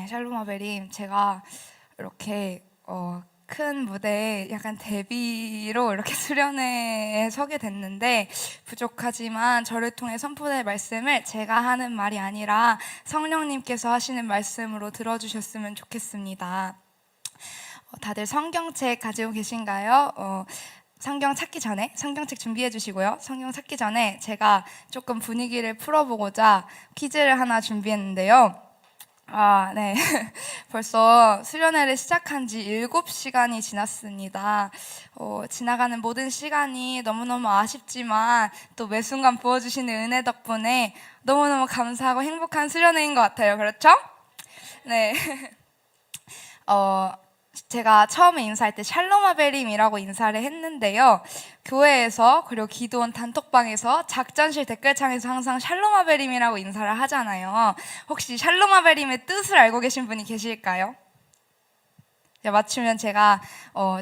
샬롬 아베림, 제가 이렇게 큰 무대에 약간 데뷔로 이렇게 수련회에 서게 됐는데 부족하지만 저를 통해 선포될 말씀을 제가 하는 말이 아니라 성령님께서 하시는 말씀으로 들어주셨으면 좋겠습니다. 다들 성경책 가지고 계신가요? 성경 찾기 전에 성경책 준비해 주시고요. 성경 찾기 전에 제가 조금 분위기를 풀어보고자 퀴즈를 하나 준비했는데요. 네. 벌써 수련회를 시작한 지 7시간이 지났습니다. 지나가는 모든 시간이 너무너무 아쉽지만 또 매 순간 부어주시는 은혜 덕분에 너무너무 감사하고 행복한 수련회인 것 같아요. 그렇죠? 네. 제가 처음에 인사할 때 샬롬 아베림이라고 인사를 했는데요. 교회에서 그리고 기도원 단톡방에서 작전실 댓글창에서 항상 샬롬 아베림이라고 인사를 하잖아요. 혹시 샬롬 아베림의 뜻을 알고 계신 분이 계실까요? 맞추면 제가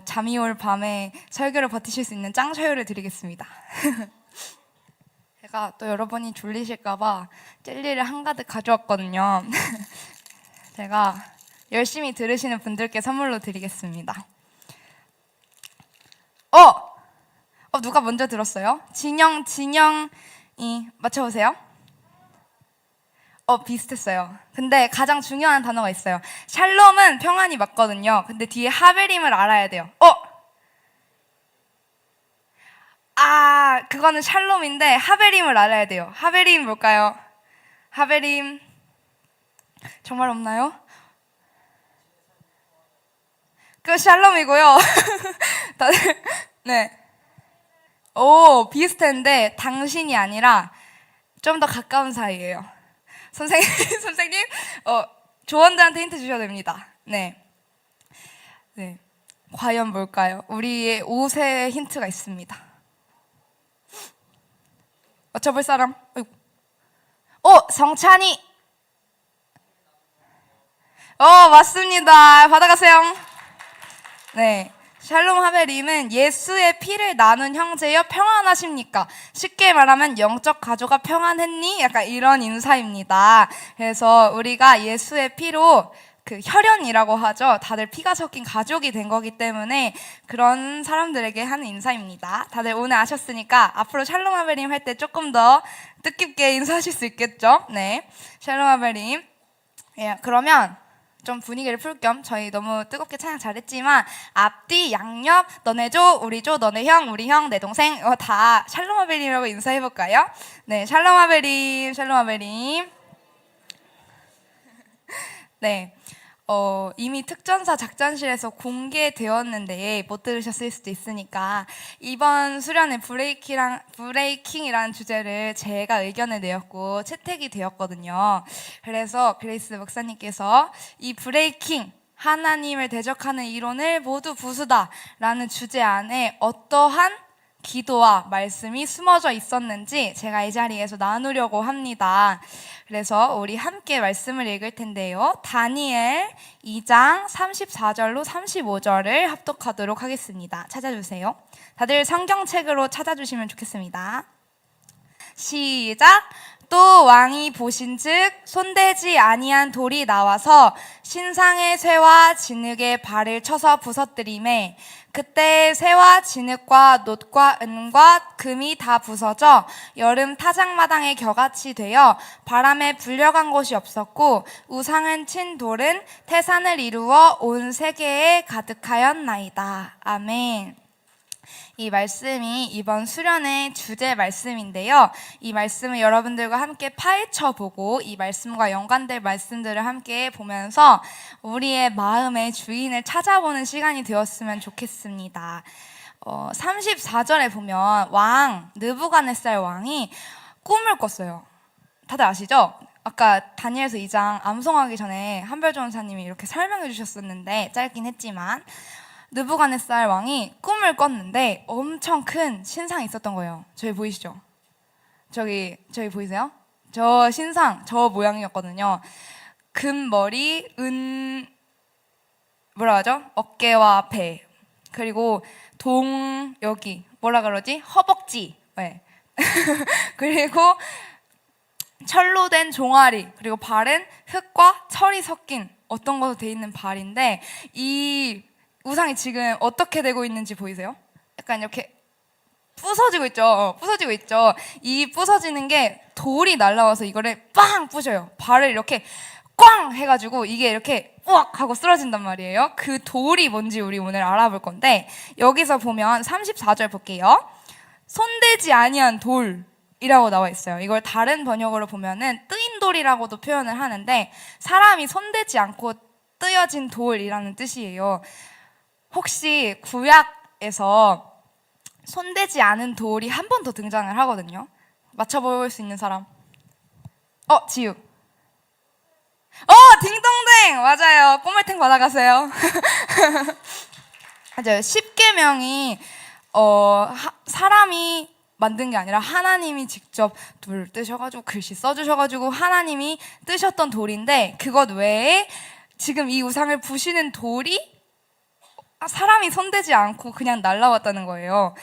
잠이 올 밤에 설교를 버티실 수 있는 짱서유를 드리겠습니다. 제가 또 여러분이 졸리실까봐 젤리를 한가득 가져왔거든요. 제가 열심히 들으시는 분들께 선물로 드리겠습니다. 누가 먼저 들었어요? 진영이 맞춰보세요. 비슷했어요. 근데 가장 중요한 단어가 있어요. 샬롬은 평안이 맞거든요. 근데 뒤에 하베림을 알아야 돼요. 그거는 샬롬인데 하베림을 알아야 돼요. 하베림 뭘까요? 하베림 정말 없나요? 그 샬롬이고요. 다들 네. 비슷한데 당신이 아니라 좀 더 가까운 사이예요. 선생님, 조원들한테 힌트 주셔도 됩니다. 네. 과연 뭘까요? 우리의 옷에 힌트가 있습니다. 맞춰볼 사람? 성찬이. 맞습니다. 받아가세요. 네. 샬롬 하베림은 예수의 피를 나눈 형제여 평안하십니까? 쉽게 말하면 영적 가족아 평안했니? 약간 이런 인사입니다. 그래서 우리가 예수의 피로 그 혈연이라고 하죠. 다들 피가 섞인 가족이 된 거기 때문에 그런 사람들에게 하는 인사입니다. 다들 오늘 아셨으니까 앞으로 샬롬 하베림 할 때 조금 더 뜻깊게 인사하실 수 있겠죠? 네. 샬롬 하베림. 예, 그러면 좀 분위기를 풀 겸 저희 너무 뜨겁게 찬양 잘했지만 앞뒤 양옆 너네 조 우리 조 너네 형 우리 형 내 동생 다 샬롬 아베림이라고 인사해볼까요? 네, 샬롬 아베림, 샬롬 아베림. 네. 이미 특전사 작전실에서 공개되었는데 못 들으셨을 수도 있으니까 이번 수련회 브레이킹이라는 주제를 제가 의견을 내었고 채택이 되었거든요. 그래서 그레이스 목사님께서 이 브레이킹 하나님을 대적하는 이론을 모두 부수다라는 주제 안에 어떠한 기도와 말씀이 숨어져 있었는지 제가 이 자리에서 나누려고 합니다. 그래서 우리 함께 말씀을 읽을 텐데요. 다니엘 2장 34절로 35절을 합독하도록 하겠습니다. 찾아주세요. 다들 성경책으로 찾아주시면 좋겠습니다. 시작! 또 왕이 보신즉 손대지 아니한 돌이 나와서 신상의 쇠와 진흙에 발을 쳐서 부서뜨리매 그때 쇠와 진흙과 놋과 은과 금이 다 부서져 여름 타작마당에 겨같이 되어 바람에 불려간 곳이 없었고 우상은 친 돌은 태산을 이루어 온 세계에 가득하였나이다. 아멘. 이 말씀이 이번 수련의 주제 말씀인데요. 이 말씀을 여러분들과 함께 파헤쳐보고 이 말씀과 연관될 말씀들을 함께 보면서 우리의 마음의 주인을 찾아보는 시간이 되었으면 좋겠습니다. 34절에 보면 느부갓네살 왕이 꿈을 꿨어요. 다들 아시죠? 아까 다니엘서 2장 암송하기 전에 한별조원사님이 이렇게 설명해 주셨었는데 짧긴 했지만 느부갓네살 왕이 꿈을 꿨는데 엄청 큰 신상이 있었던 거예요. 저기 보이시죠? 저기 보이세요? 저 신상, 저 모양이었거든요. 금머리, 뭐라 하죠? 어깨와 배. 그리고 여기 뭐라 그러지? 허벅지. 네. 그리고 철로 된 종아리. 그리고 발은 흙과 철이 섞인 어떤 것도 돼 있는 발인데 이 우상이 지금 어떻게 되고 있는지 보이세요? 약간 이렇게 부서지고 있죠. 부서지고 있죠. 이 부서지는 게 돌이 날라와서 이거를 빵 부셔요. 발을 이렇게 꽝 해가지고 이게 이렇게 우악 하고 쓰러진단 말이에요. 그 돌이 뭔지 우리 오늘 알아볼 건데 여기서 보면 34절 볼게요. 손대지 아니한 돌이라고 나와 있어요. 이걸 다른 번역으로 보면은 뜨인 돌이라고도 표현을 하는데 사람이 손대지 않고 뜨여진 돌이라는 뜻이에요. 혹시 구약에서 손대지 않은 돌이 한 번 더 등장을 하거든요. 맞춰볼 수 있는 사람? 지우. 딩동댕! 맞아요. 꼬물탱 받아가세요. 맞아요. 십계명이 사람이 만든 게 아니라 하나님이 직접 돌 뜨셔가지고 글씨 써주셔가지고 하나님이 뜨셨던 돌인데 그것 외에 지금 이 우상을 부시는 돌이 사람이 손대지 않고 그냥 날라왔다는 거예요.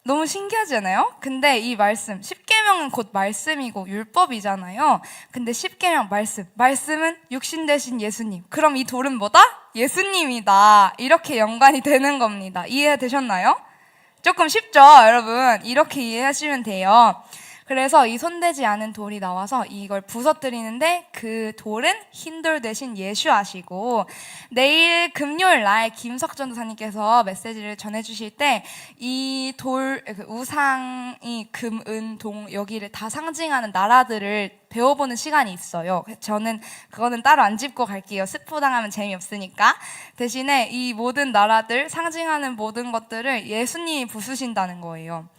너무 신기하지 않아요? 근데 이 말씀, 십계명은 곧 말씀이고 율법이잖아요. 근데 십계명 말씀은 육신 되신 예수님. 그럼 이 돌은 뭐다? 예수님이다. 이렇게 연관이 되는 겁니다. 이해되셨나요? 조금 쉽죠, 여러분? 이렇게 이해하시면 돼요. 그래서 이 손대지 않은 돌이 나와서 이걸 부서뜨리는데 그 돌은 흰 돌 대신 예수하시고 내일 금요일 날 김석전 도사님께서 메시지를 전해주실 때 이 돌, 우상이 금, 은, 동 여기를 다 상징하는 나라들을 배워보는 시간이 있어요. 저는 그거는 따로 안 짚고 갈게요. 스포 당하면 재미없으니까. 대신에 이 모든 나라들 상징하는 모든 것들을 예수님이 부수신다는 거예요.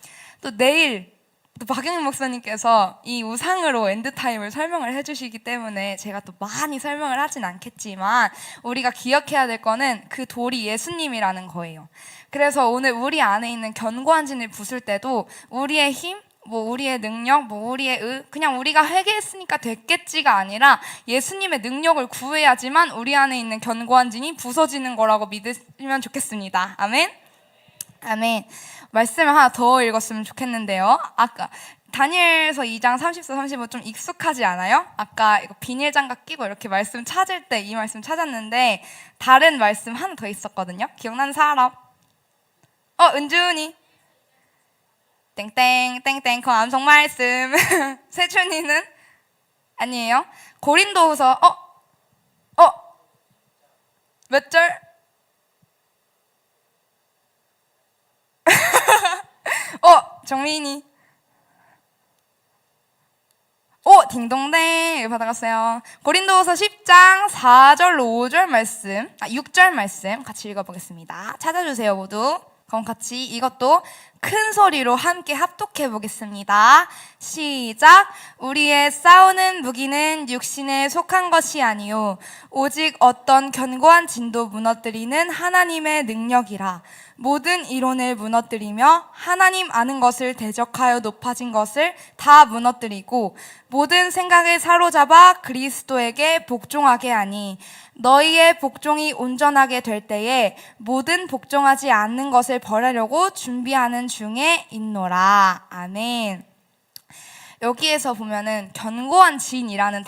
또 내일 또 박영민 목사님께서 이 우상으로 엔드타임을 설명을 해주시기 때문에 제가 또 많이 설명을 하진 않겠지만 우리가 기억해야 될 거는 그 돌이 예수님이라는 거예요. 그래서 오늘 우리 안에 있는 견고한 진을 부술 때도 우리의 힘, 우리의 능력, 우리의 그냥 우리가 회개했으니까 됐겠지가 아니라 예수님의 능력을 구해야지만 우리 안에 있는 견고한 진이 부서지는 거라고 믿으면 좋겠습니다. 아멘. 아멘. 말씀을 하나 더 읽었으면 좋겠는데요. 아까 다니엘서 2장 34, 35 좀 익숙하지 않아요? 아까 이거 비닐 장갑 끼고 이렇게 말씀 찾을 때 이 말씀 찾았는데 다른 말씀 하나 더 있었거든요. 기억나는 사람? 은준이. 땡땡 땡땡 그 암송 말씀. 세준이는? 아니에요. 고린도후서 몇 절? 정민이. 딩동댕 받아갔어요. 고린도후서 10장 4절로 5절 말씀, 6절 말씀 같이 읽어보겠습니다. 찾아주세요 모두. 그럼 같이 이것도 큰 소리로 함께 합독해 보겠습니다. 시작. 우리의 싸우는 무기는 육신에 속한 것이 아니요 오직 어떤 견고한 진도 무너뜨리는 하나님의 능력이라. 모든 이론을 무너뜨리며 하나님 아는 것을 대적하여 높아진 것을 다 무너뜨리고 모든 생각을 사로잡아 그리스도에게 복종하게 하니 너희의 복종이 온전하게 될 때에 모든 복종하지 않는 것을 버리려고 준비하는 중에 있노라. 아멘. 여기에서 보면은 견고한 진이라는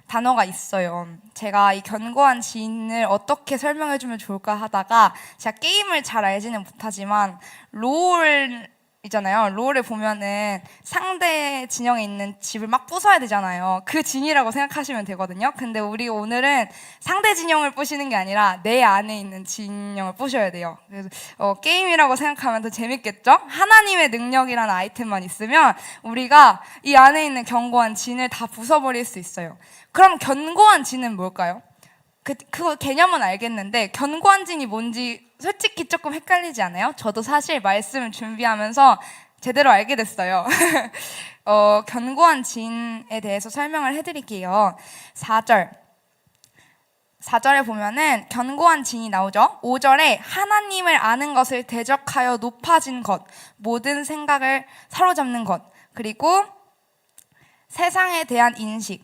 단어가 있어요. 제가 이 견고한 진을 어떻게 설명해주면 좋을까 하다가 제가 게임을 잘 알지는 못하지만 롤 있잖아요. 롤에 보면은 상대 진영에 있는 집을 막 부숴야 되잖아요. 그 진이라고 생각하시면 되거든요. 근데 우리 오늘은 상대 진영을 부시는 게 아니라 내 안에 있는 진영을 부셔야 돼요. 그래서 게임이라고 생각하면 더 재밌겠죠? 하나님의 능력이라는 아이템만 있으면 우리가 이 안에 있는 견고한 진을 다 부숴버릴 수 있어요. 그럼 견고한 진은 뭘까요? 그 개념은 알겠는데 견고한 진이 뭔지 솔직히 조금 헷갈리지 않아요? 저도 사실 말씀을 준비하면서 제대로 알게 됐어요. 견고한 진에 대해서 설명을 해드릴게요. 4절에 보면은 견고한 진이 나오죠. 5절에 하나님을 아는 것을 대적하여 높아진 것, 모든 생각을 사로잡는 것, 그리고 세상에 대한 인식,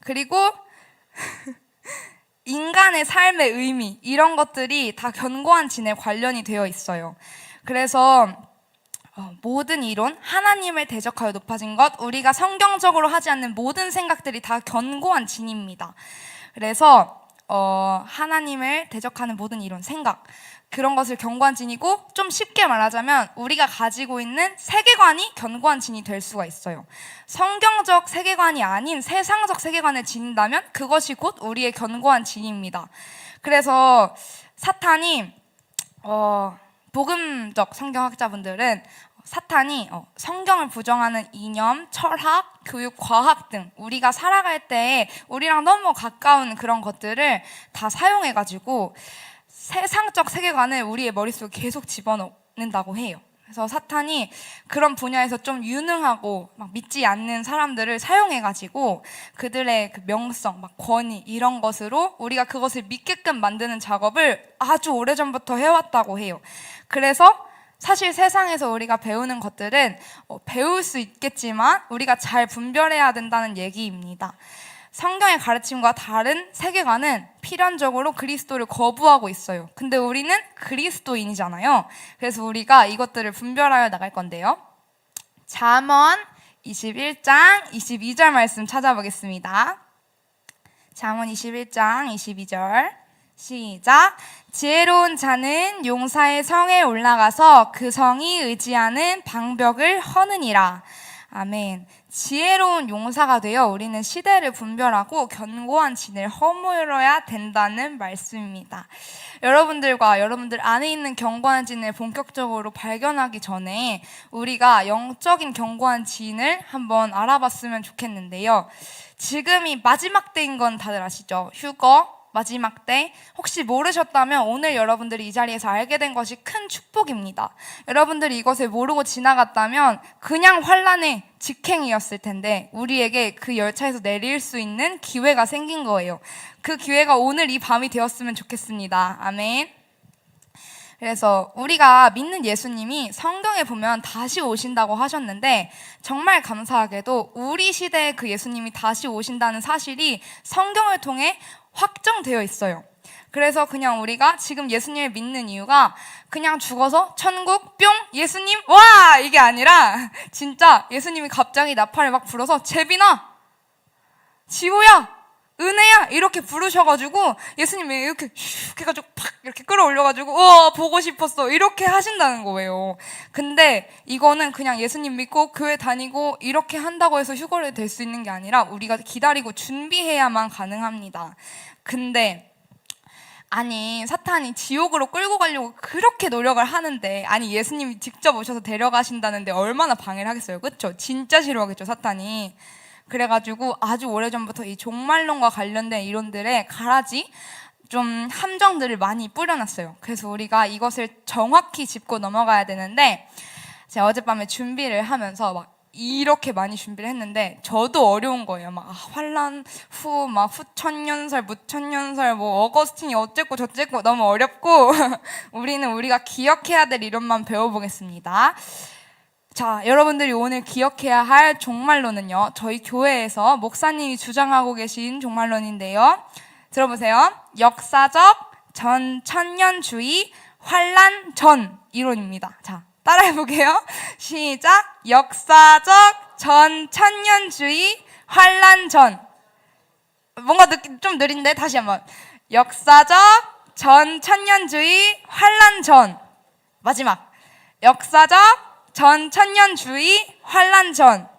그리고 인간의 삶의 의미, 이런 것들이 다 견고한 진에 관련이 되어 있어요. 그래서 모든 이론, 하나님을 대적하여 높아진 것, 우리가 성경적으로 하지 않는 모든 생각들이 다 견고한 진입니다. 그래서 하나님을 대적하는 모든 이론, 생각, 그런 것을 견고한 진이고, 좀 쉽게 말하자면 우리가 가지고 있는 세계관이 견고한 진이 될 수가 있어요. 성경적 세계관이 아닌 세상적 세계관을 지닌다면 그것이 곧 우리의 견고한 진입니다. 그래서 사탄이 복음적 성경학자분들은 사탄이 성경을 부정하는 이념, 철학, 교육, 과학 등 우리가 살아갈 때 우리랑 너무 가까운 그런 것들을 다 사용해가지고 세상적 세계관을 우리의 머릿속에 계속 집어넣는다고 해요. 그래서 사탄이 그런 분야에서 좀 유능하고 막 믿지 않는 사람들을 사용해가지고 그들의 그 명성, 막 권위 이런 것으로 우리가 그것을 믿게끔 만드는 작업을 아주 오래전부터 해왔다고 해요. 그래서 사실 세상에서 우리가 배우는 것들은 배울 수 있겠지만 우리가 잘 분별해야 된다는 얘기입니다. 성경의 가르침과 다른 세계관은 필연적으로 그리스도를 거부하고 있어요. 근데 우리는 그리스도인이잖아요. 그래서 우리가 이것들을 분별하여 나갈 건데요. 잠언 21장 22절 말씀 찾아보겠습니다. 잠언 21장 22절 시작. 지혜로운 자는 용사의 성에 올라가서 그 성이 의지하는 방벽을 허느니라. 아멘. 지혜로운 용사가 되어 우리는 시대를 분별하고 견고한 진을 허물어야 된다는 말씀입니다. 여러분들과 여러분들 안에 있는 견고한 진을 본격적으로 발견하기 전에 우리가 영적인 견고한 진을 한번 알아봤으면 좋겠는데요. 지금이 마지막 때인 건 다들 아시죠? 휴거 마지막 때. 혹시 모르셨다면 오늘 여러분들이 이 자리에서 알게 된 것이 큰 축복입니다. 여러분들이 이것을 모르고 지나갔다면 그냥 환란의 직행이었을 텐데 우리에게 그 열차에서 내릴 수 있는 기회가 생긴 거예요. 그 기회가 오늘 이 밤이 되었으면 좋겠습니다. 아멘. 그래서 우리가 믿는 예수님이 성경에 보면 다시 오신다고 하셨는데 정말 감사하게도 우리 시대에 그 예수님이 다시 오신다는 사실이 성경을 통해 확정되어 있어요. 그래서 그냥 우리가 지금 예수님을 믿는 이유가 그냥 죽어서 천국 뿅 예수님 와 이게 아니라 진짜 예수님이 갑자기 나팔을 막 불어서 제비나 지호야 은혜야 이렇게 부르셔가지고 예수님이 이렇게 슉 해가지고 팍 이렇게 끌어올려가지고 우와 보고 싶었어 이렇게 하신다는 거예요. 근데 이거는 그냥 예수님 믿고 교회 다니고 이렇게 한다고 해서 휴거를 될 수 있는 게 아니라 우리가 기다리고 준비해야만 가능합니다. 근데 아니 사탄이 지옥으로 끌고 가려고 그렇게 노력을 하는데 아니 예수님이 직접 오셔서 데려가신다는데 얼마나 방해를 하겠어요. 그렇죠? 진짜 싫어하겠죠 사탄이. 그래가지고 아주 오래전부터 이 종말론과 관련된 이론들의 가라지 좀 함정들을 많이 뿌려놨어요. 그래서 우리가 이것을 정확히 짚고 넘어가야 되는데 제가 어젯밤에 준비를 하면서 막 이렇게 많이 준비를 했는데 저도 어려운 거예요. 막 환란 후 막 후천년설 무천년설 뭐 어거스틴이 어쨌고 저쨌고 너무 어렵고 우리는 우리가 기억해야 될 이론만 배워보겠습니다. 자, 여러분들이 오늘 기억해야 할 종말론은요, 저희 교회에서 목사님이 주장하고 계신 종말론인데요. 들어보세요. 역사적 전천년주의 환란 전 이론입니다. 자, 따라해볼게요. 시작. 역사적 전천년주의 환란 전. 뭔가 좀 느린데 다시 한번. 역사적 전천년주의 환란 전. 마지막. 역사적 전천년주의 환란 전.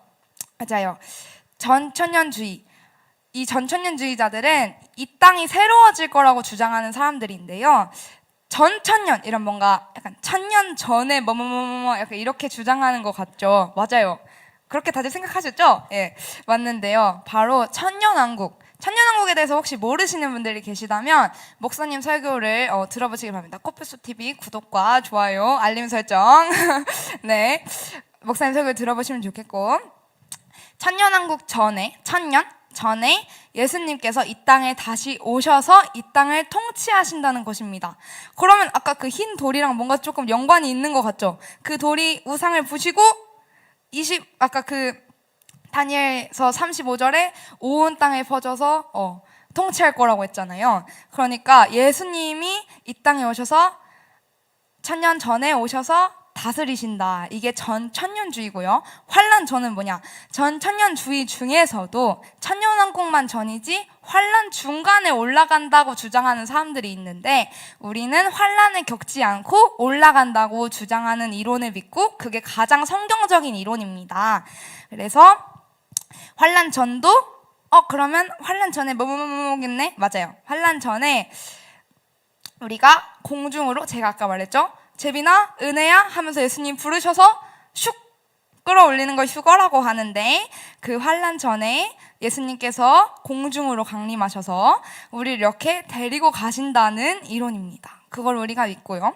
맞아요. 전천년주의. 이 전천년주의자들은 이 땅이 새로워질 거라고 주장하는 사람들인데요. 전천년 이런 뭔가 약간 천년 전에 뭐뭐뭐뭐 약간 이렇게 주장하는 것 같죠. 맞아요. 그렇게 다들 생각하셨죠? 예, 맞는데요. 바로 천년왕국. 천년왕국에 대해서 혹시 모르시는 분들이 계시다면 목사님 설교를 들어보시기 바랍니다. 코뿔소 TV 구독과 좋아요, 알림 설정. 네, 목사님 설교 들어보시면 좋겠고 천년왕국 전에 천년 전에 예수님께서 이 땅에 다시 오셔서 이 땅을 통치하신다는 것입니다. 그러면 아까 그 흰 돌이랑 뭔가 조금 연관이 있는 것 같죠? 그 돌이 우상을 부시고 아까 그 다니엘서 35절에 온 땅에 퍼져서 통치할 거라고 했잖아요. 그러니까 예수님이 이 땅에 오셔서 천년 전에 오셔서 다스리신다. 이게 전천년주의고요. 환란전은 뭐냐? 전천년주의 중에서도 천년왕국만 전이지 환란 중간에 올라간다고 주장하는 사람들이 있는데, 우리는 환란을 겪지 않고 올라간다고 주장하는 이론을 믿고 그게 가장 성경적인 이론입니다. 그래서 환란 전도 그러면 환란 전에 뭐겠네? 맞아요. 환란 전에 우리가 공중으로, 제가 아까 말했죠? 제비나 은혜야 하면서 예수님 부르셔서 슉 끌어올리는 걸 휴거라고 하는데, 그 환란 전에 예수님께서 공중으로 강림하셔서 우리를 이렇게 데리고 가신다는 이론입니다. 그걸 우리가 믿고요.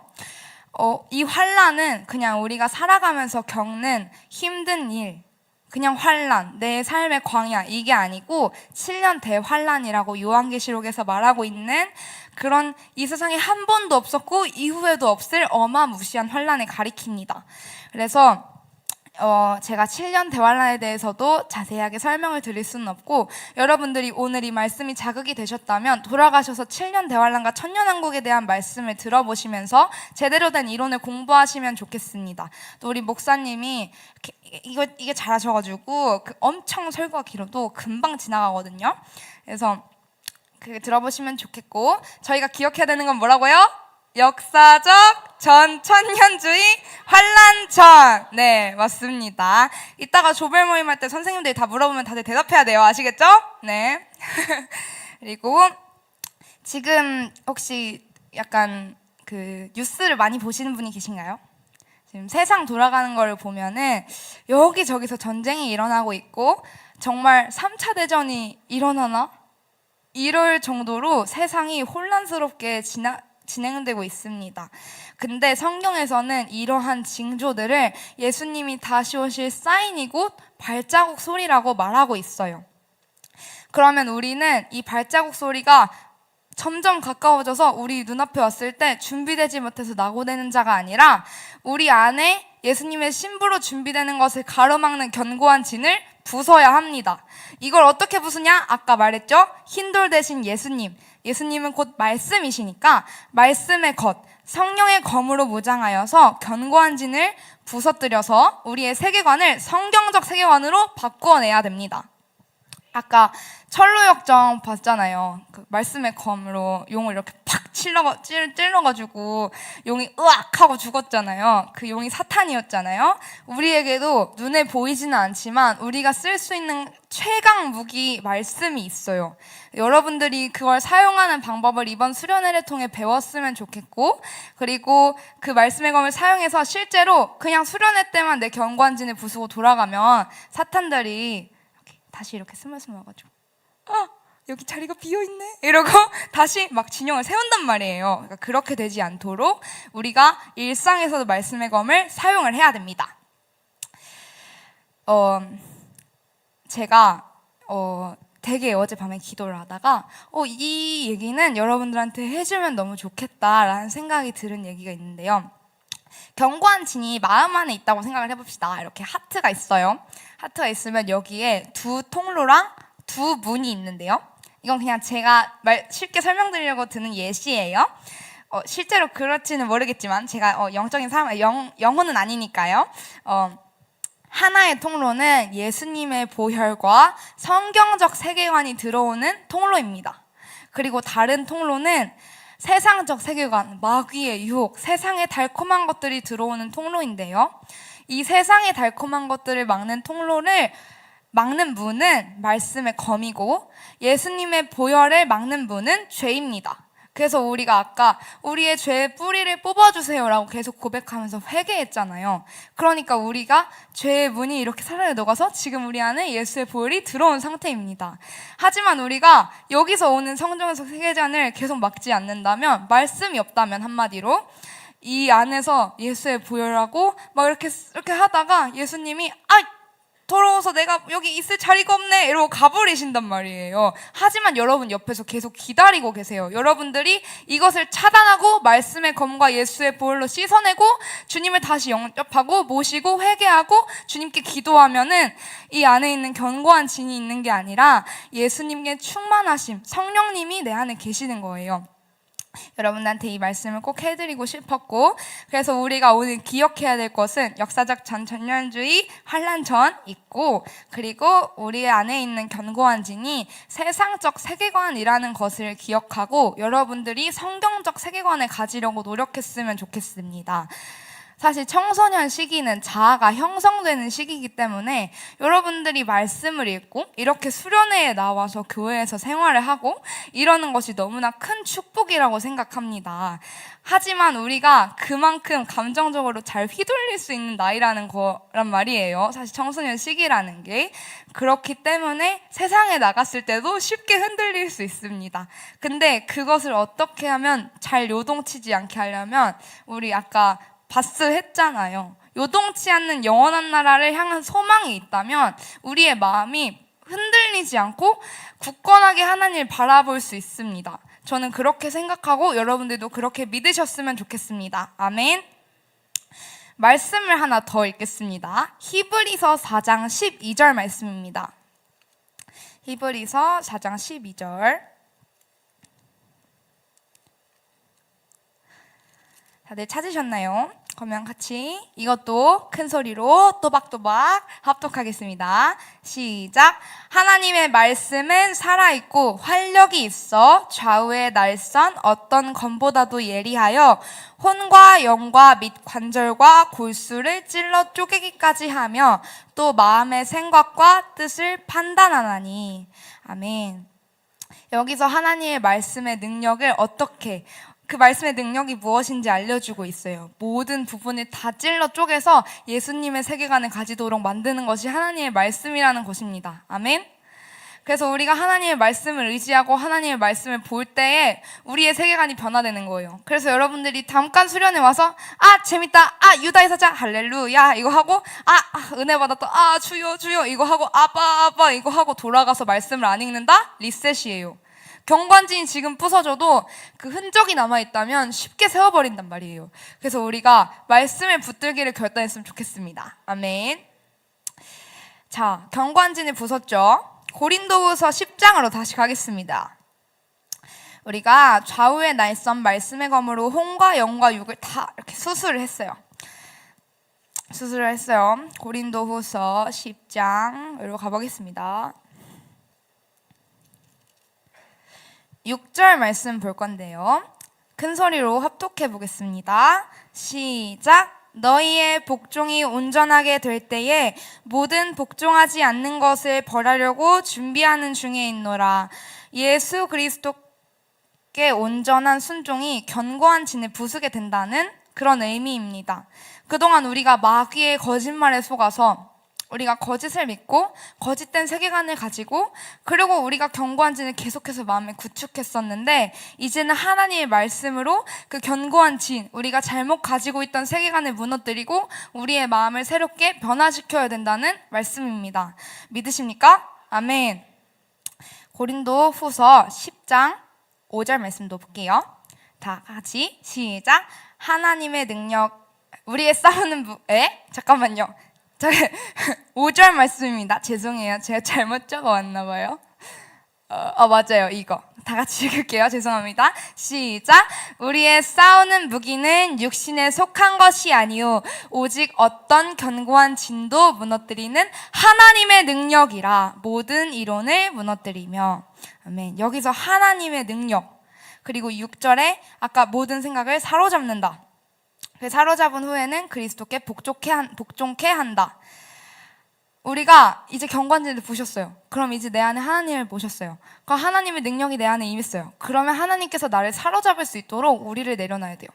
이 환란은 그냥 우리가 살아가면서 겪는 힘든 일, 그냥 환란, 내 삶의 광야, 이게 아니고 7년 대환란이라고 요한계시록에서 말하고 있는 그런, 이 세상에 한 번도 없었고 이후에도 없을 어마무시한 환란을 가리킵니다. 그래서 제가 7년 대환란에 대해서도 자세하게 설명을 드릴 수는 없고, 여러분들이 오늘 이 말씀이 자극이 되셨다면 돌아가셔서 7년 대환란과 천년왕국에 대한 말씀을 들어보시면서 제대로 된 이론을 공부하시면 좋겠습니다. 또 우리 목사님이 이게 잘하셔가지고 엄청 설교가 길어도 금방 지나가거든요. 그래서 그게 들어보시면 좋겠고, 저희가 기억해야 되는 건 뭐라고요? 역사적 전천년주의 환란전. 네, 맞습니다. 이따가 조별 모임 할 때 선생님들이 다 물어보면 다들 대답해야 돼요. 아시겠죠? 네. 그리고 지금 혹시 약간 뉴스를 많이 보시는 분이 계신가요? 지금 세상 돌아가는 걸 보면은 여기저기서 전쟁이 일어나고 있고, 정말 3차 대전이 일어나나? 이럴 정도로 세상이 혼란스럽게 진행되고 있습니다. 근데 성경에서는 이러한 징조들을 예수님이 다시 오실 사인이고 발자국 소리라고 말하고 있어요. 그러면 우리는 이 발자국 소리가 점점 가까워져서 우리 눈앞에 왔을 때 준비되지 못해서 낙오되는 자가 아니라, 우리 안에 예수님의 신부로 준비되는 것을 가로막는 견고한 진을 부숴야 합니다. 이걸 어떻게 부수냐? 아까 말했죠? 흰돌 대신 예수님. 예수님은 곧 말씀이시니까 말씀의 것, 성령의 검으로 무장하여서 견고한 진을 부서뜨려서 우리의 세계관을 성경적 세계관으로 바꿔내야 됩니다. 아까 철로역정 봤잖아요. 그 말씀의 검으로 용을 이렇게 팍 찔러가지고 용이 으악 하고 죽었잖아요. 그 용이 사탄이었잖아요. 우리에게도 눈에 보이지는 않지만 우리가 쓸 수 있는 최강 무기 말씀이 있어요. 여러분들이 그걸 사용하는 방법을 이번 수련회를 통해 배웠으면 좋겠고, 그리고 그 말씀의 검을 사용해서 실제로 그냥 수련회 때만 내 견고한진을 부수고 돌아가면 사탄들이 다시 이렇게 스물스물 와가지고 여기 자리가 비어있네 이러고 다시 막 진영을 세운단 말이에요. 그러니까 그렇게 되지 않도록 우리가 일상에서도 말씀의 검을 사용을 해야 됩니다. 제가 되게 어젯밤에 기도를 하다가 이 얘기는 여러분들한테 해주면 너무 좋겠다라는 생각이 들은 얘기가 있는데요. 견고한 진이 마음 안에 있다고 생각을 해봅시다. 이렇게 하트가 있어요. 하트가 있으면 여기에 두 통로랑 두 문이 있는데요. 이건 그냥 제가 쉽게 설명드리려고 드는 예시예요. 실제로 그렇지는 모르겠지만 제가 영적인 사람, 영혼은 아니니까요. 하나의 통로는 예수님의 보혈과 성경적 세계관이 들어오는 통로입니다. 그리고 다른 통로는 세상적 세계관, 마귀의 유혹, 세상의 달콤한 것들이 들어오는 통로인데요. 이 세상의 달콤한 것들을 막는 통로를 막는 문은 말씀의 검이고, 예수님의 보혈을 막는 문은 죄입니다. 그래서 우리가 아까 우리의 죄의 뿌리를 뽑아주세요라고 계속 고백하면서 회개했잖아요. 그러니까 우리가 죄의 문이 이렇게 사르르 녹아서 지금 우리 안에 예수의 보혈이 들어온 상태입니다. 하지만 우리가 여기서 오는 성경에서 세계관을 계속 막지 않는다면, 말씀이 없다면 한마디로 이 안에서 예수의 보혈하고 막 이렇게 하다가 예수님이 더러워서 내가 여기 있을 자리가 없네 이러고 가버리신단 말이에요. 하지만 여러분 옆에서 계속 기다리고 계세요. 여러분들이 이것을 차단하고 말씀의 검과 예수의 보혈로 씻어내고 주님을 다시 영접하고 모시고 회개하고 주님께 기도하면은 이 안에 있는 견고한 진이 있는 게 아니라 예수님의 충만하심, 성령님이 내 안에 계시는 거예요. 여러분한테 이 말씀을 꼭 해드리고 싶었고, 그래서 우리가 오늘 기억해야 될 것은 역사적 전천년주의 환란전 있고, 그리고 우리 안에 있는 견고한 진이 세상적 세계관이라는 것을 기억하고 여러분들이 성경적 세계관을 가지려고 노력했으면 좋겠습니다. 사실 청소년 시기는 자아가 형성되는 시기이기 때문에 여러분들이 말씀을 읽고 이렇게 수련회에 나와서 교회에서 생활을 하고 이러는 것이 너무나 큰 축복이라고 생각합니다. 하지만 우리가 그만큼 감정적으로 잘 휘둘릴 수 있는 나이라는 거란 말이에요. 사실 청소년 시기라는 게. 그렇기 때문에 세상에 나갔을 때도 쉽게 흔들릴 수 있습니다. 근데 그것을 어떻게 하면 잘 요동치지 않게 하려면 우리 아까 바스 했잖아요. 요동치 않는 영원한 나라를 향한 소망이 있다면 우리의 마음이 흔들리지 않고 굳건하게 하나님을 바라볼 수 있습니다. 저는 그렇게 생각하고 여러분들도 그렇게 믿으셨으면 좋겠습니다. 아멘. 말씀을 하나 더 읽겠습니다. 히브리서 4장 12절 말씀입니다. 히브리서 4장 12절. 다들 찾으셨나요? 그러면 같이 이것도 큰 소리로 또박또박 합독하겠습니다. 시작. 하나님의 말씀은 살아있고 활력이 있어 좌우의 날선 어떤 검보다도 예리하여 혼과 영과 및 관절과 골수를 찔러 쪼개기까지 하며 또 마음의 생각과 뜻을 판단하나니. 아멘. 여기서 하나님의 말씀의 능력을 어떻게, 그 말씀의 능력이 무엇인지 알려주고 있어요. 모든 부분을 다 찔러 쪼개서 예수님의 세계관을 가지도록 만드는 것이 하나님의 말씀이라는 것입니다. 아멘. 그래서 우리가 하나님의 말씀을 의지하고 하나님의 말씀을 볼 때에 우리의 세계관이 변화되는 거예요. 그래서 여러분들이 잠깐 수련회 와서 재밌다, 유다의 사자 할렐루야 이거 하고 은혜 받았다, 주여 주여 이거 하고 아빠 이거 하고 돌아가서 말씀을 안 읽는다? 리셋이에요. 경관진이 지금 부서져도 그 흔적이 남아있다면 쉽게 세워버린단 말이에요. 그래서 우리가 말씀을 붙들기를 결단했으면 좋겠습니다. 아멘. 자, 경관진이 부쉈죠. 고린도후서 10장으로 다시 가겠습니다. 우리가 좌우의 날선 말씀의 검으로 혼과 영과 육을 다 이렇게 수술을 했어요. 고린도후서 10장으로 가보겠습니다. 6절 말씀 볼 건데요. 큰 소리로 합독해 보겠습니다. 시작. 너희의 복종이 온전하게 될 때에 모든 복종하지 않는 것을 벌하려고 준비하는 중에 있노라. 예수 그리스도께 온전한 순종이 견고한 진을 부수게 된다는 그런 의미입니다. 그동안 우리가 마귀의 거짓말에 속아서 우리가 거짓을 믿고 거짓된 세계관을 가지고 그리고 우리가 견고한 진을 계속해서 마음에 구축했었는데 이제는 하나님의 말씀으로 그 견고한 진, 우리가 잘못 가지고 있던 세계관을 무너뜨리고 우리의 마음을 새롭게 변화시켜야 된다는 말씀입니다. 믿으십니까? 아멘. 고린도 후서 10장 5절 말씀도 볼게요. 다 같이 시작. 하나님의 능력, 우리의 싸우는 잠깐만요. 5절 말씀입니다. 죄송해요. 제가 잘못 적어왔나봐요. 맞아요. 이거. 다 같이 읽을게요. 죄송합니다. 시작. 우리의 싸우는 무기는 육신에 속한 것이 아니요 오직 어떤 견고한 진도 무너뜨리는 하나님의 능력이라 모든 이론을 무너뜨리며. 아멘. 여기서 하나님의 능력. 그리고 6절에 아까 모든 생각을 사로잡는다. 사로잡은 후에는 그리스도께 복종케 한다. 우리가 이제 경관진을 보셨어요. 그럼 이제 내 안에 하나님을 모셨어요. 그럼 하나님의 능력이 내 안에 임했어요. 그러면 하나님께서 나를 사로잡을 수 있도록 우리를 내려놔야 돼요.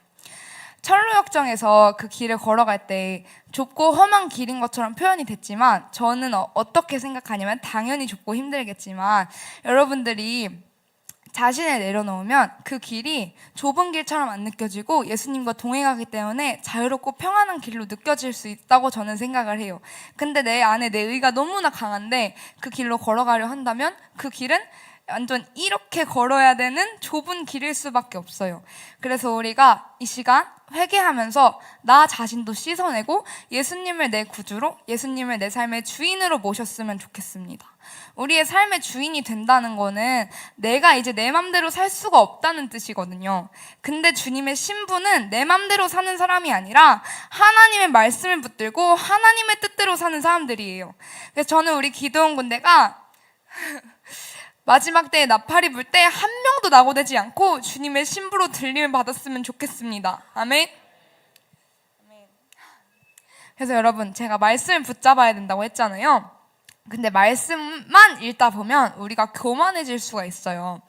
철로역정에서 그 길을 걸어갈 때 좁고 험한 길인 것처럼 표현이 됐지만 저는 어떻게 생각하냐면 당연히 좁고 힘들겠지만 여러분들이 자신을 내려놓으면 그 길이 좁은 길처럼 안 느껴지고 예수님과 동행하기 때문에 자유롭고 평안한 길로 느껴질 수 있다고 저는 생각을 해요. 근데 내 안에 내 의가 너무나 강한데 그 길로 걸어가려 한다면 그 길은 완전 이렇게 걸어야 되는 좁은 길일 수밖에 없어요. 그래서 우리가 이 시간 회개하면서 나 자신도 씻어내고 예수님을 내 구주로, 예수님을 내 삶의 주인으로 모셨으면 좋겠습니다. 우리의 삶의 주인이 된다는 거는 내가 이제 내 맘대로 살 수가 없다는 뜻이거든요. 근데 주님의 신부는 내 맘대로 사는 사람이 아니라 하나님의 말씀을 붙들고 하나님의 뜻대로 사는 사람들이에요. 그래서 저는 우리 기도원 군대가 마지막 때에 나팔이 불 때 한 명도 낙오되지 않고 주님의 신부로 들림을 받았으면 좋겠습니다. 아멘. 그래서 여러분, 제가 말씀을 붙잡아야 된다고 했잖아요. 근데 말씀만 읽다 보면 우리가 교만해질 수가 있어요.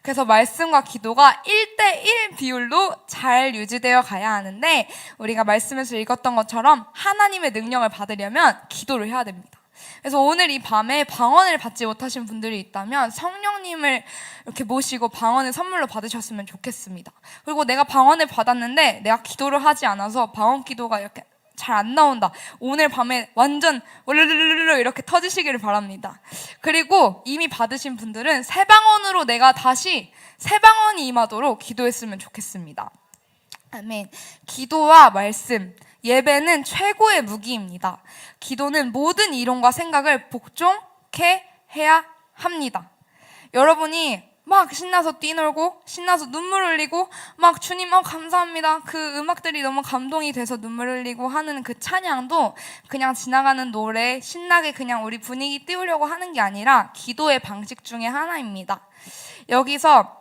그래서 말씀과 기도가 1대1 비율로 잘 유지되어 가야 하는데, 우리가 말씀에서 읽었던 것처럼 하나님의 능력을 받으려면 기도를 해야 됩니다. 그래서 오늘 이 밤에 방언을 받지 못하신 분들이 있다면 성령님을 이렇게 모시고 방언을 선물로 받으셨으면 좋겠습니다. 그리고 내가 방언을 받았는데 내가 기도를 하지 않아서 방언 기도가 이렇게 잘 안 나온다, 오늘 밤에 완전 월르르르르 이렇게 터지시기를 바랍니다. 그리고 이미 받으신 분들은 새 방언으로 내가 다시 새 방언이 임하도록 기도했으면 좋겠습니다. 아멘. 기도와 말씀, 예배는 최고의 무기입니다. 기도는 모든 이론과 생각을 복종케 해야 합니다. 여러분이 막 신나서 뛰놀고 신나서 눈물 흘리고 막 주님 감사합니다, 그 음악들이 너무 감동이 돼서 눈물 흘리고 하는 그 찬양도 그냥 지나가는 노래 신나게 그냥 우리 분위기 띄우려고 하는 게 아니라 기도의 방식 중에 하나입니다. 여기서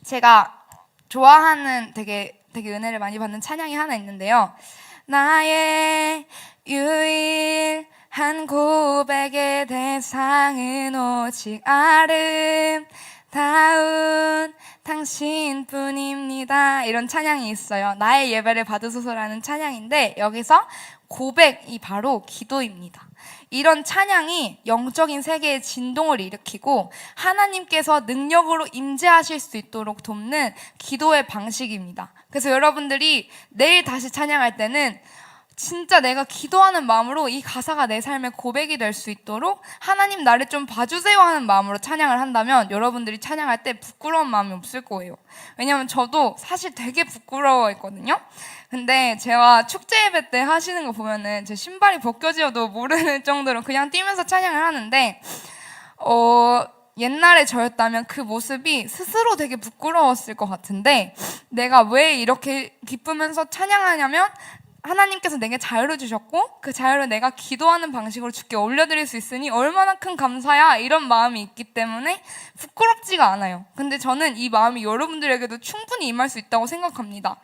제가 좋아하는 되게 은혜를 많이 받는 찬양이 하나 있는데요. 나의 유일한 고백의 대상은 오직 아름다운 당신뿐입니다. 이런 찬양이 있어요. 나의 예배를 받으소서라는 찬양인데, 여기서 고백이 바로 기도입니다. 이런 찬양이 영적인 세계의 진동을 일으키고 하나님께서 능력으로 임재하실 수 있도록 돕는 기도의 방식입니다. 그래서 여러분들이 내일 다시 찬양할 때는 진짜 내가 기도하는 마음으로 이 가사가 내 삶의 고백이 될 수 있도록 하나님 나를 좀 봐주세요 하는 마음으로 찬양을 한다면 여러분들이 찬양할 때 부끄러운 마음이 없을 거예요. 왜냐면 저도 사실 되게 부끄러워했거든요. 근데 제가 축제 예배 때 하시는 거 보면은 제 신발이 벗겨져도 모르는 정도로 그냥 뛰면서 찬양을 하는데, 옛날에 저였다면 그 모습이 스스로 되게 부끄러웠을 것 같은데, 내가 왜 이렇게 기쁘면서 찬양하냐면 하나님께서 내게 자유를 주셨고 그 자유를 내가 기도하는 방식으로 주께 올려드릴 수 있으니 얼마나 큰 감사야, 이런 마음이 있기 때문에 부끄럽지가 않아요. 근데 저는 이 마음이 여러분들에게도 충분히 임할 수 있다고 생각합니다.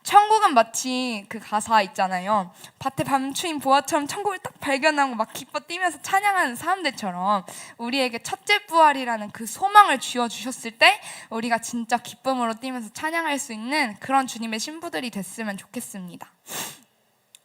천국은 마치 그 가사 있잖아요. 밭에 밤추인 보아처럼 천국을 딱 발견하고 막 기뻐 뛰면서 찬양하는 사람들처럼 우리에게 첫째 부활이라는 그 소망을 쥐어주셨을 때 우리가 진짜 기쁨으로 뛰면서 찬양할 수 있는 그런 주님의 신부들이 됐으면 좋겠습니다.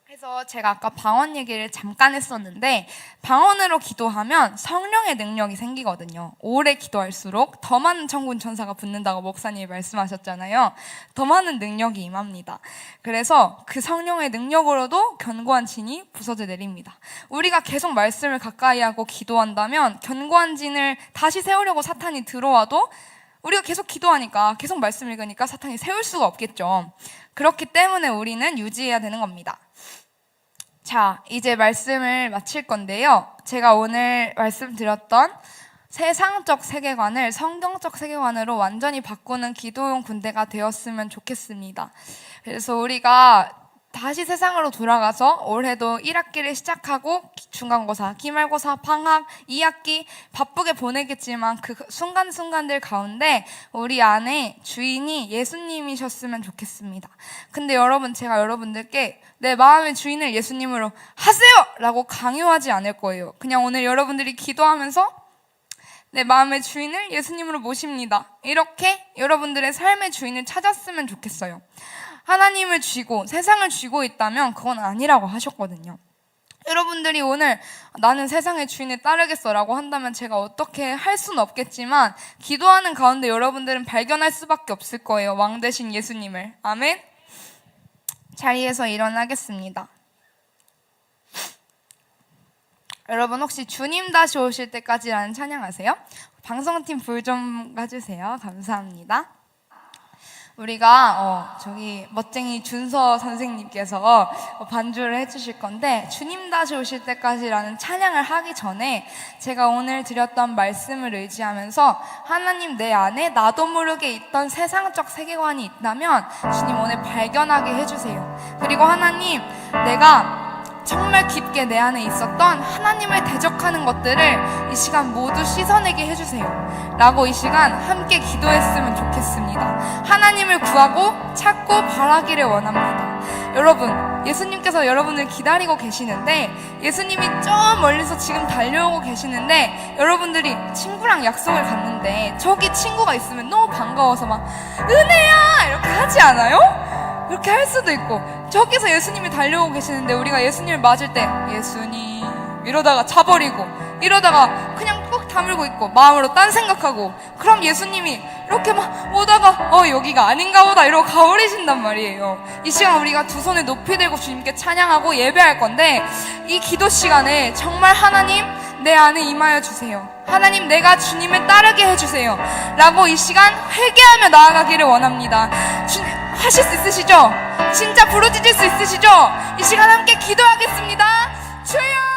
그래서 제가 아까 방언 얘기를 잠깐 했었는데, 방언으로 기도하면 성령의 능력이 생기거든요. 오래 기도할수록 더 많은 천군 천사가 붙는다고 목사님이 말씀하셨잖아요. 더 많은 능력이 임합니다. 그래서 그 성령의 능력으로도 견고한 진이 부서져 내립니다. 우리가 계속 말씀을 가까이 하고 기도한다면 견고한 진을 다시 세우려고 사탄이 들어와도 우리가 계속 기도하니까, 계속 말씀 읽으니까 사탄이 세울 수가 없겠죠. 그렇기 때문에 우리는 유지해야 되는 겁니다. 자, 이제 말씀을 마칠 건데요. 제가 오늘 말씀드렸던 세상적 세계관을 성경적 세계관으로 완전히 바꾸는 기도용 군대가 되었으면 좋겠습니다. 그래서 우리가 다시 세상으로 돌아가서 올해도 1학기를 시작하고 중간고사, 기말고사, 방학, 2학기 바쁘게 보내겠지만 그 순간순간들 가운데 우리 안에 주인이 예수님이셨으면 좋겠습니다. 근데 여러분, 제가 여러분들께 내 마음의 주인을 예수님으로 하세요! 라고 강요하지 않을 거예요. 그냥 오늘 여러분들이 기도하면서 내 마음의 주인을 예수님으로 모십니다, 이렇게 여러분들의 삶의 주인을 찾았으면 좋겠어요. 하나님을 쥐고 세상을 쥐고 있다면 그건 아니라고 하셨거든요. 여러분들이 오늘 나는 세상의 주인을 따르겠어 라고 한다면 제가 어떻게 할 수는 없겠지만 기도하는 가운데 여러분들은 발견할 수밖에 없을 거예요. 왕 대신 예수님을. 아멘. 자리에서 일어나겠습니다. 여러분 혹시 주님 다시 오실 때까지라는 찬양 아세요? 방송팀 불 좀 가주세요. 감사합니다. 우리가 저기 멋쟁이 준서 선생님께서 반주를 해주실 건데, 주님 다시 오실 때까지라는 찬양을 하기 전에 제가 오늘 드렸던 말씀을 의지하면서 하나님 내 안에 나도 모르게 있던 세상적 세계관이 있다면 주님 오늘 발견하게 해주세요. 그리고 하나님, 내가 정말 깊게 내 안에 있었던 하나님을 대적하는 것들을 이 시간 모두 씻어내게 해주세요 라고 이 시간 함께 기도했으면 좋겠습니다. 하나님을 구하고 찾고 바라기를 원합니다. 여러분, 예수님께서 여러분을 기다리고 계시는데, 예수님이 저 멀리서 지금 달려오고 계시는데, 여러분들이 친구랑 약속을 갔는데 저기 친구가 있으면 너무 반가워서 막 은혜야 이렇게 하지 않아요? 이렇게 할 수도 있고, 저기서 예수님이 달려오고 계시는데 우리가 예수님을 맞을 때 예수님 이러다가 차버리고, 이러다가 그냥 꾹 다물고 있고 마음으로 딴 생각하고, 그럼 예수님이 이렇게 막 오다가 여기가 아닌가 보다 이러고 가버리신단 말이에요. 이 시간 우리가 두 손을 높이 들고 주님께 찬양하고 예배할 건데, 이 기도 시간에 정말 하나님 내 안에 임하여 주세요, 하나님 내가 주님을 따르게 해주세요 라고 이 시간 회개하며 나아가기를 원합니다. 주님 하실 수 있으시죠? 진짜 부르짖을 수 있으시죠? 이 시간 함께 기도하겠습니다. 주여!